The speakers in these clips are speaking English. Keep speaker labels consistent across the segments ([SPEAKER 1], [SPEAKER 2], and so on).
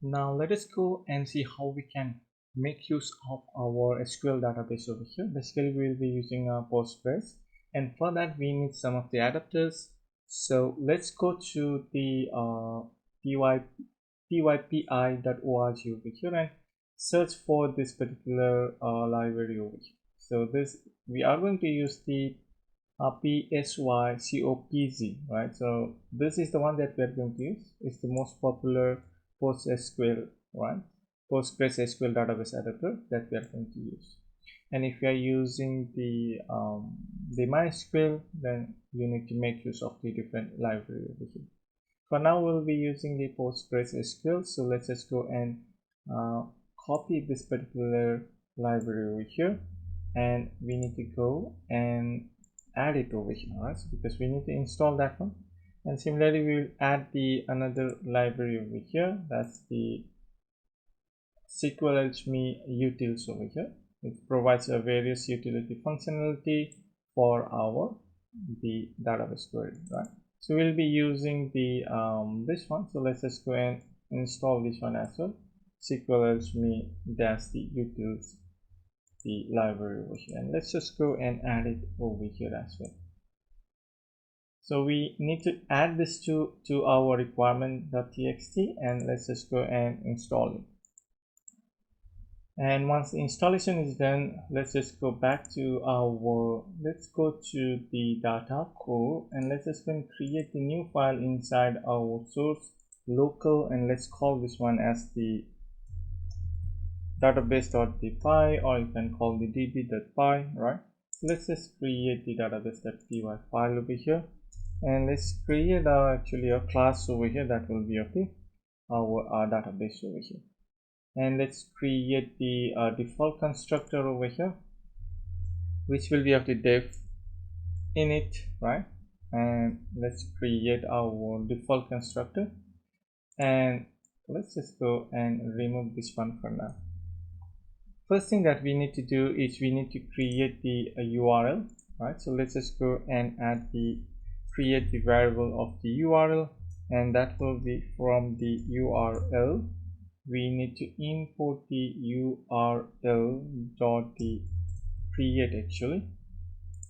[SPEAKER 1] Now let us go and see how we can make use of our SQL database over here. Basically, we will be using Postgres, and for that we need some of the adapters. So let's go to the pypi.org over here and search for this particular library over here. So this we are going to use the PSYCOPZ, right? So this is the one that we are going to use. It's the most popular PostgreSQL, right? PostgreSQL database adapter that we are going to use. And if you are using the MySQL, then you need to make use of the different library over here. For now, we'll be using the PostgreSQL. So let's just go and copy this particular library over here, and we need to go and add it over here, right? So because we need to install that one, and similarly we will add the another library over here, that's the SQLAlchemy utils over here. It provides a various utility functionality for the database query, right? So we'll be using the this one. So let's just go and install this one as well, SQLAlchemy the utils, the library over here, and let's just go and add it over here as well. So we need to add this to our requirement.txt, and let's just go and install it. And once the installation is done, let's just go back to let's go to the data core, and let's just go and create the new file inside our source local, and let's call this one as the database.py, or you can call the db.py, right? So let's just create the database.py file over here, and let's create actually a class over here that will be of our database over here. And let's create the default constructor over here, which will be of the def init, right? And let's create our default constructor, and let's just go and remove this one for now. First thing that we need to do is we need to create the URL, right? So let's just go and create the variable of the URL, and that will be from the URL. We need to import the URL.create actually,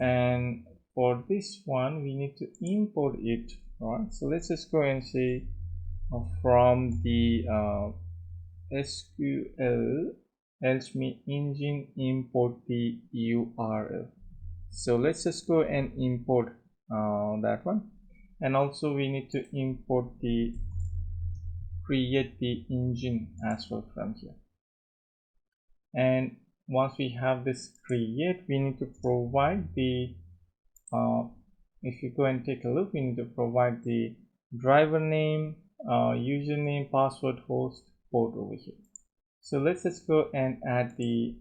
[SPEAKER 1] and for this one we need to import it, right? So let's just go and say from the SQLAlchemy engine import the URL. So let's just go and import that one, and also we need to import the create the engine as well from here. And once we have this create, we need to provide the if you go and take a look, we need to provide the driver name, username, password, host, port over here. So let's just go and add the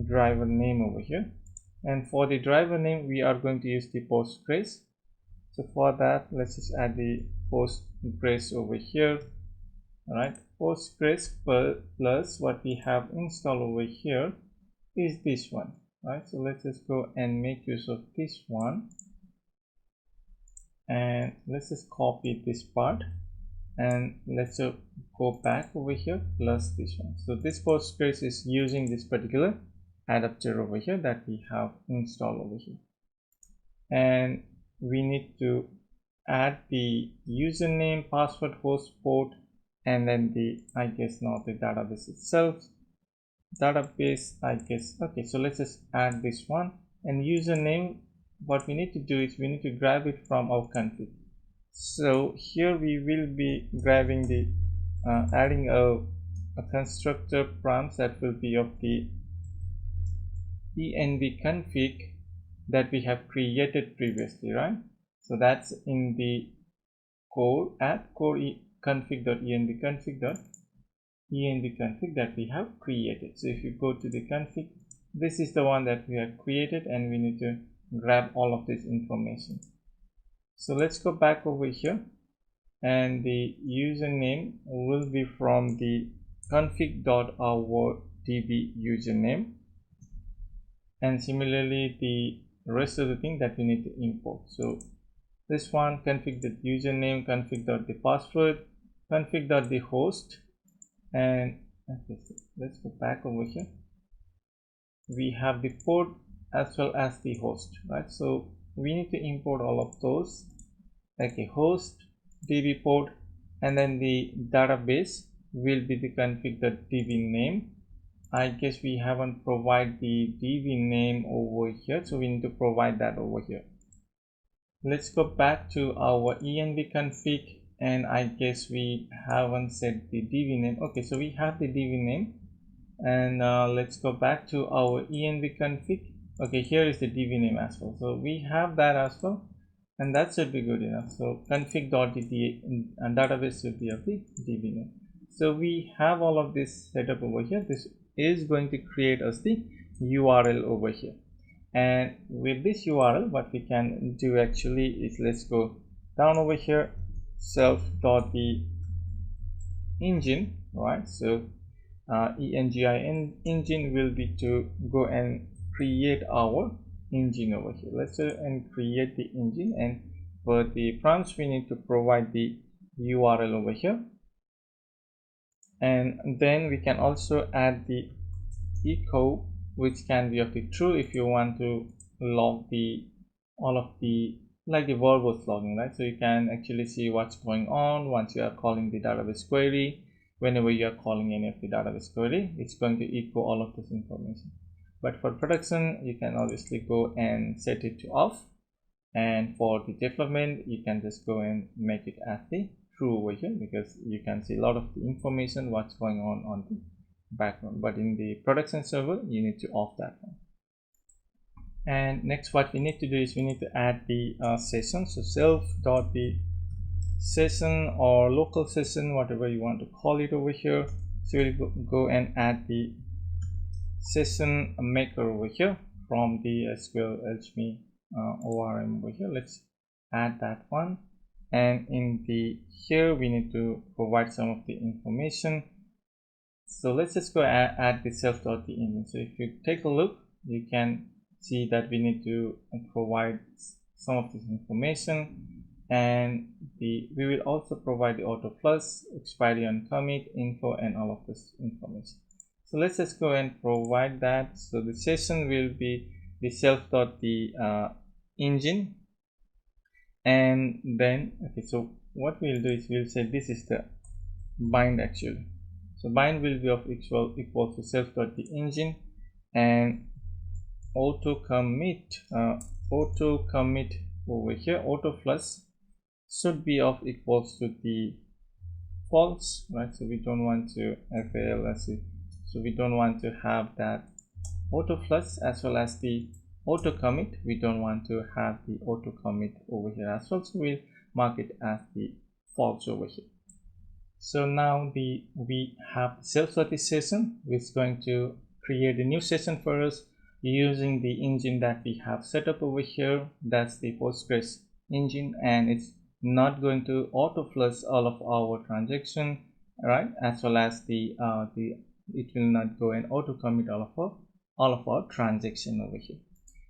[SPEAKER 1] driver name over here, and for the driver name we are going to use the Postgres. So for that, let's just add the Postgres over here. All right, Postgres plus what we have installed over here is this one, right? So let's just go and make use of this one, and let's just copy this part, and let's go back over here plus this one. So this Postgres is using this particular adapter over here that we have installed over here, and we need to add the username, password, host, port, and then the not the database itself, database okay. So let's just add this one, and username, what we need to do is we need to grab it from our config. So here we will be grabbing the adding a constructor prompt that will be of the env config that we have created previously, right? So that's in the core at core config.env config that we have created. So if you go to the config, this is the one that we have created, and we need to grab all of this information. So let's go back over here, and the username will be from the config.our.db username, and similarly the rest of the thing that we need to import. So this one, config.username, config.the password, config.the-host, and okay, so let's go back over here. We have the port as well as the host, right? So we need to import all of those, like a host, db port, and then the database will be the config.db name. I guess we haven't provided the db name over here, so we need to provide that over here. Let's go back to our env config, and I guess we haven't set the db name. Okay, so we have the db name, and let's go back to our env config. Okay, here is the db name as well, so we have that as well, and that should be good enough. So config.db and database should be of the db name. So we have all of this set up over here. This is going to create us the URL over here, and with this URL what we can do actually is, let's go down over here, self.the engine, right? So engine will be to go and create our engine over here. Let's go and create the engine, and for the prompts we need to provide the URL over here, and then we can also add the echo, which can be of the true if you want to log the all of the, like the verbose logging, right? So you can actually see what's going on once you are calling the database query. Whenever you are calling any of the database query, it's going to echo all of this information. But for production, you can obviously go and set it to off, and for the development you can just go and make it as the true over here, because you can see a lot of the information what's going on the background. But in the production server you need to off that one. And next what we need to do is we need to add the session. So self.the session or local session, whatever you want to call it over here. So we'll go and add the session maker over here from the SQLAlchemy ORM over here. Let's add that one, and in the here we need to provide some of the information. So let's just go add the self.the-engine. So if you take a look, you can see that we need to provide some of this information, and we will also provide the auto plus, expiry on commit, info, and all of this information. So let's just go and provide that. So the session will be the self.the-engine, and then okay, so what we'll do is we'll say this is the bind actually. So bind will be of equal to self.the-engine, and auto commit over here, auto plus should be of equals to the false, right? So we don't want to so we don't want to have that auto plus, as well as the auto commit. We don't want to have the auto commit over here as well, so we'll mark it as the false over here. So now we have self-started session, which is going to create a new session for us using the engine that we have set up over here. That's the Postgres engine, and it's not going to auto flush all of our transaction, right? As well as it will not go and auto commit all of our transaction over here.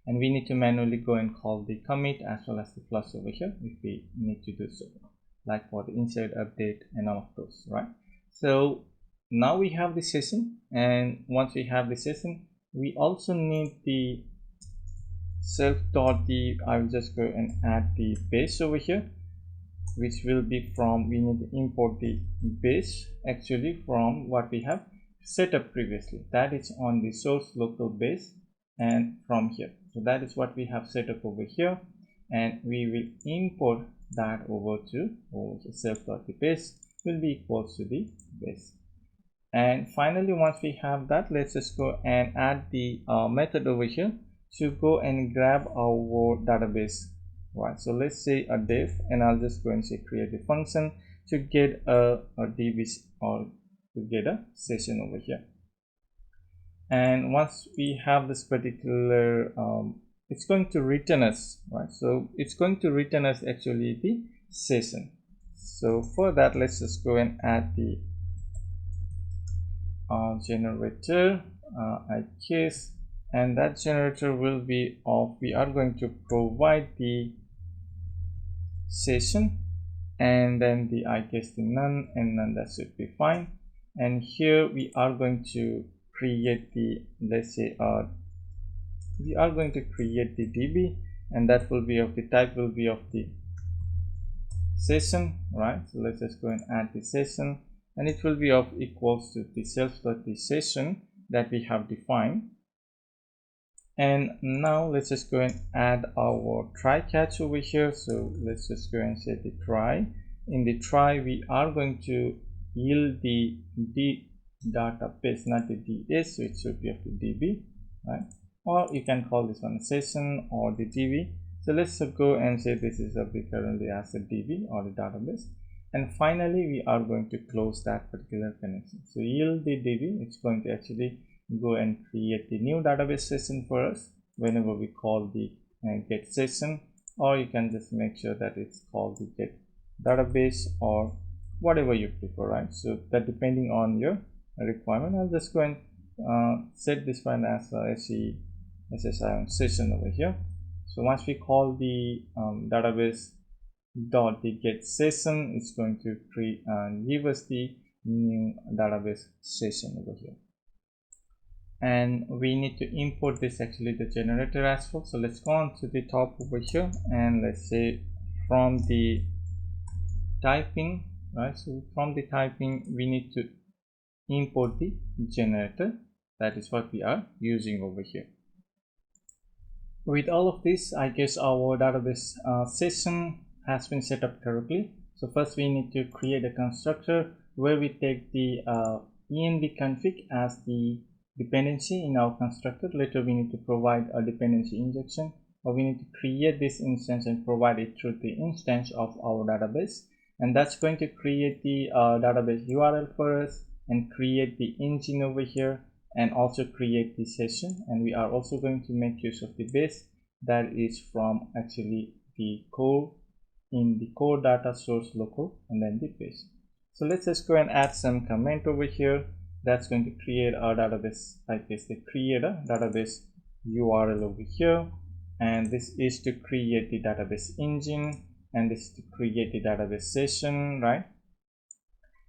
[SPEAKER 1] And we need to manually go and call the commit as well as the flush over here if we need to do so, like for the insert, update, and all of those, right? So now we have the session, and once we have the session, we also need the self.the. I will just go and add the base over here, which will be from, we need to import the base actually from what we have set up previously, that is on the source local base, and from here. So that is what we have set up over here, and we will import that over to self.the base will be equals to the base. And finally, once we have that, let's just go and add the method over here to go and grab our database, right? So let's say a def, and I'll just go and say create a function to get a db or to get a session over here. And once we have this particular it's going to return us, right? So it's going to return us actually the session. So for that, let's just go and add the generator I guess, and that generator will be of, we are going to provide the session, and then the I guess the none and none, that should be fine. And here we are going to create the, let's say we are going to create the DB, and that will be of the type will be of the session, right? So let's just go and add the session, and it will be of equals to the self.the session that we have defined. And now let's just go and add our try catch over here. So let's just go and say the try. In the try, we are going to yield the D database, not the DS, so it should be of the DB, right? Or you can call this one a session or the DB. So let's go and say this is of the currently as a DB or the database. And finally, we are going to close that particular connection. So yield the DB, it's going to actually go and create the new database session for us whenever we call the get session, or you can just make sure that it's called the get database or whatever you prefer, right? So that depending on your requirement. I'll just go and set this one as a SSIM session over here. So once we call the database dot the get session, it's going to create and give us the new database session over here. And we need to import this actually the generator as well. So let's go on to the top over here, and let's say from the typing, right? So from the typing we need to import the generator. That is what we are using over here. With all of this, I guess our database session has been set up correctly. So first we need to create a constructor where we take the env config as the dependency in our constructor. Later we need to provide a dependency injection, or we need to create this instance and provide it through the instance of our database, and that's going to create the database URL for us and create the engine over here and also create the session. And we are also going to make use of the base that is from actually the core in the core data source local and then the base. So let's just go and add some comment over here. That's going to create our database, I guess the create a database URL over here, and this is to create the database engine, and this is to create the database session, right?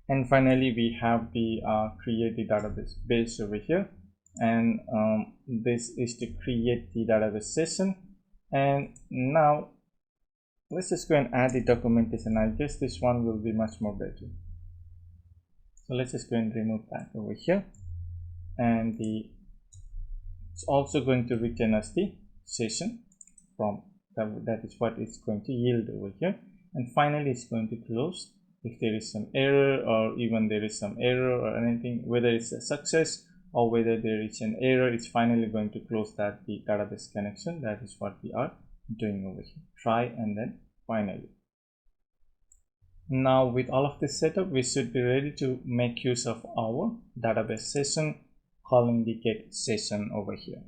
[SPEAKER 1] And finally we have the create the database base over here, and this is to create the database session. And now let's just go and add the documentation. I guess this one will be much more better. So let's just go and remove that over here, and it's also going to return us the session from that is what it's going to yield over here. And finally it's going to close if there is some error, or even there is some error or anything, whether it's a success or whether there is an error, it's finally going to close that the database connection. That is what we are doing over here. Try and then finally. Now with all of this setup, we should be ready to make use of our database session calling the get session over here.